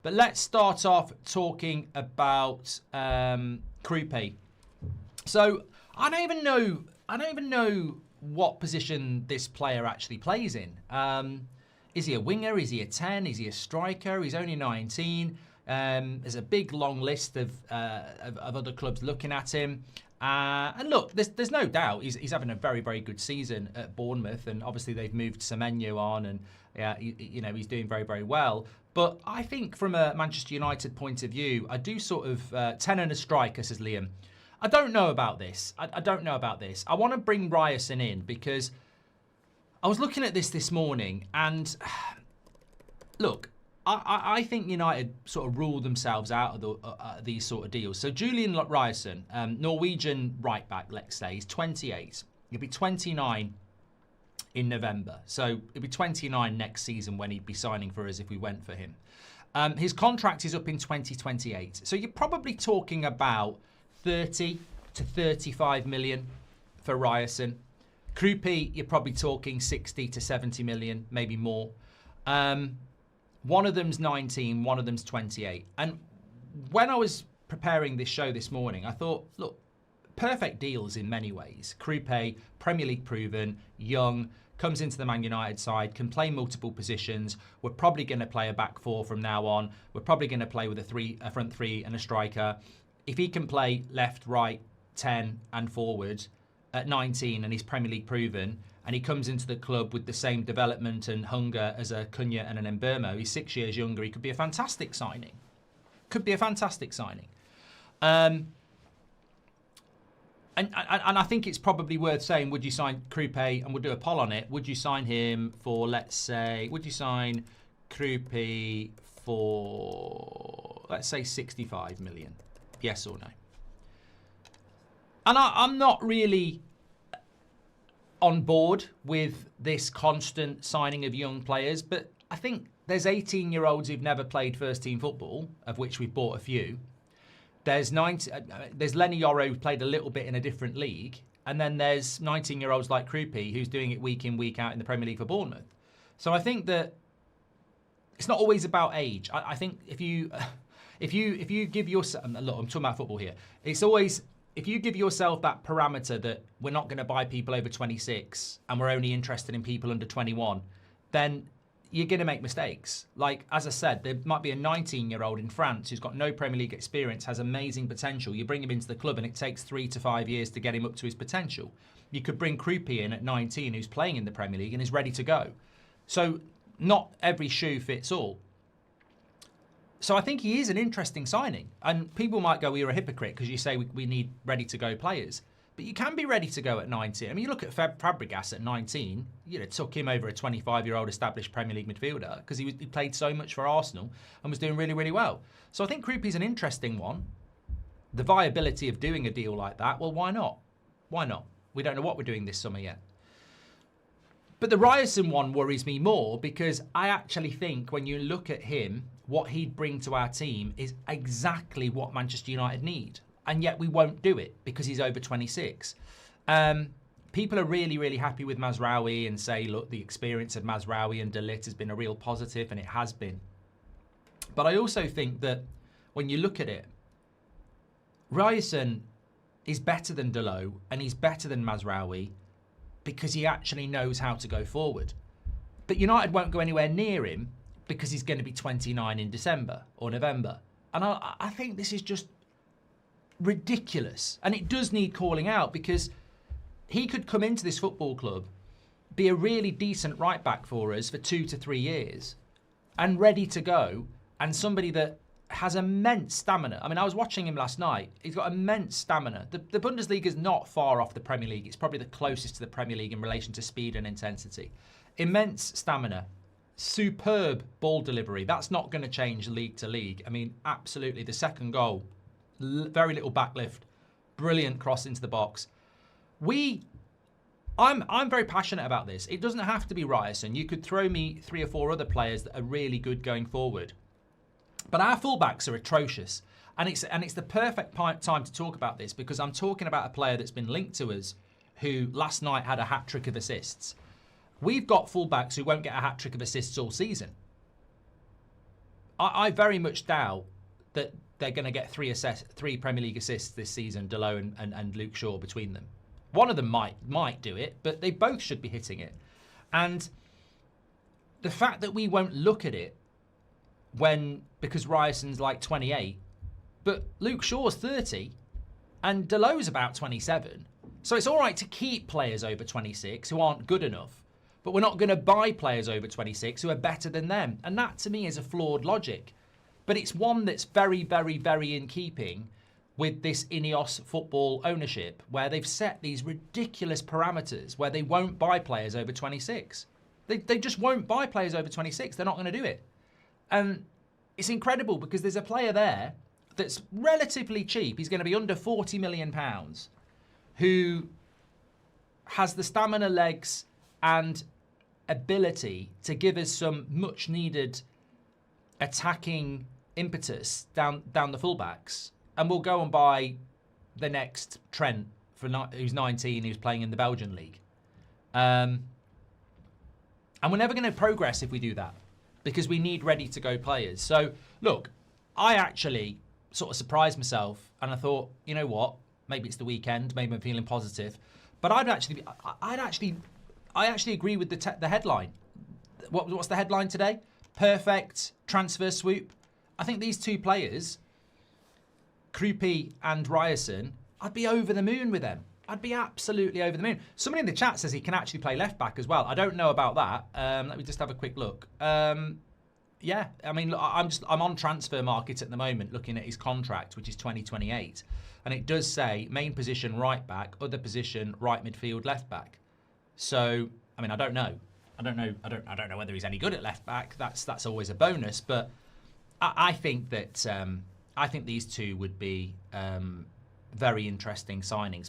But let's start off talking about Kroupi. So I don't even know what position this player actually plays in. Is he a winger? Is he a 10? Is he a striker? He's only 19. There's a big long list of other clubs looking at him. And look, there's no doubt he's having a very, very good season at Bournemouth, and obviously they've moved Semenyo on, and he's doing very, very well. But I think from a Manchester United point of view, I do sort of 10 and a striker, says Liam. I don't know about this. I don't know about this. I want to bring Ryerson in because I was looking at this morning, and look, I think United sort of rule themselves out of these sort of deals. So Julian Ryerson, Norwegian right back, let's say, he's 28. He'll be 29 in November. So he'll be 29 next season when he'd be signing for us if we went for him. His contract is up in 2028. So you're probably talking about 30 to 35 million for Ryerson. Kroupi, you're probably talking 60 to 70 million, maybe more. One of them's 19, one of them's 28. And when I was preparing this show this morning, I thought, look, perfect deals in many ways. Kroupi, Premier League proven, young, comes into the Man United side, can play multiple positions. We're probably going to play a back four from now on. We're probably going to play with a front three and a striker. If he can play left, right, 10 and forward at 19 and he's Premier League proven, and he comes into the club with the same development and hunger as a Cunha and an Mbeumo, he's 6 years younger, he could be a fantastic signing. And I think it's probably worth saying, would you sign Kroupi, and we'll do a poll on it, would you sign him for, let's say, would you sign Kroupi for, let's say, 65 million? Yes or no? And I'm not really on board with this constant signing of young players, but I think there's 18-year-olds who've never played first-team football, of which we've bought a few. There's Lenny Yoro, who played a little bit in a different league, and then there's 19-year-olds like Kroupi, who's doing it week in, week out in the Premier League for Bournemouth. So I think that it's not always about age. I think if you give yourself, look, I'm talking about football here. It's always, if you give yourself that parameter that we're not going to buy people over 26 and we're only interested in people under 21, then you're going to make mistakes. Like, as I said, there might be a 19-year-old in France who's got no Premier League experience, has amazing potential. You bring him into the club and it takes 3 to 5 years to get him up to his potential. You could bring Kroupi in at 19 who's playing in the Premier League and is ready to go. So not every shoe fits all. So I think he is an interesting signing. And people might go, well, you're a hypocrite because you say we need ready-to-go players. But you can be ready to go at 19. I mean, you look at Fabregas at 19, took him over a 25-year-old established Premier League midfielder because he played so much for Arsenal and was doing really, really well. So I think Kroupi's an interesting one. The viability of doing a deal like that, well, why not? Why not? We don't know what we're doing this summer yet. But the Ryerson one worries me more because I actually think when you look at him, what he'd bring to our team is exactly what Manchester United need. And yet we won't do it because he's over 26. People are really, really happy with Mazraoui and say, look, the experience of Mazraoui and De Ligt has been a real positive, and it has been. But I also think that when you look at it, Ryerson is better than De Ligt and he's better than Mazraoui because he actually knows how to go forward. But United won't go anywhere near him because he's going to be 29 in December or November. And I think this is just ridiculous. And it does need calling out because he could come into this football club, be a really decent right back for us for 2 to 3 years and ready to go, and somebody that has immense stamina. I mean, I was watching him last night. He's got immense stamina. The Bundesliga is not far off the Premier League. It's probably the closest to the Premier League in relation to speed and intensity. Immense stamina. Superb ball delivery. That's not going to change league to league. I mean, absolutely. The second goal, very little backlift, brilliant cross into the box. I'm very passionate about this. It doesn't have to be Ryerson. You could throw me 3 or 4 other players that are really good going forward. But our fullbacks are atrocious. And it's the perfect time to talk about this because I'm talking about a player that's been linked to us who last night had a hat-trick of assists. We've got fullbacks who won't get a hat-trick of assists all season. I very much doubt that they're going to get three Premier League assists this season, Dalot and Luke Shaw between them. One of them might do it, but they both should be hitting it. And the fact that we won't look at it because Ryerson's like 28, but Luke Shaw's 30 and Dalot's about 27. So it's all right to keep players over 26 who aren't good enough, but we're not going to buy players over 26 who are better than them. And that, to me, is a flawed logic. But it's one that's very, very, very in keeping with this INEOS football ownership, where they've set these ridiculous parameters where they won't buy players over 26. They just won't buy players over 26. They're not going to do it. And it's incredible because there's a player there that's relatively cheap. He's going to be under £40 million, who has the stamina, legs, and ability to give us some much needed attacking impetus down the fullbacks, and we'll go and buy the next Trent who's 19, who's playing in the Belgian league, and we're never going to progress if we do that, because we need ready to go players. So look, I actually sort of surprised myself, and I thought, you know what, maybe it's the weekend, maybe I'm feeling positive, but I actually agree with the headline. What's the headline today? Perfect transfer swoop. I think these two players, Kroupi and Ryerson, I'd be over the moon with them. I'd be absolutely over the moon. Somebody in the chat says he can actually play left back as well. I don't know about that. Let me just have a quick look. Yeah, I mean, I'm on Transfer Market at the moment looking at his contract, which is 2028, and it does say main position right back, other position right midfield left back. So, I mean, I don't know. I don't know whether he's any good at left back. That's always a bonus. But I think that I think these two would be very interesting signings.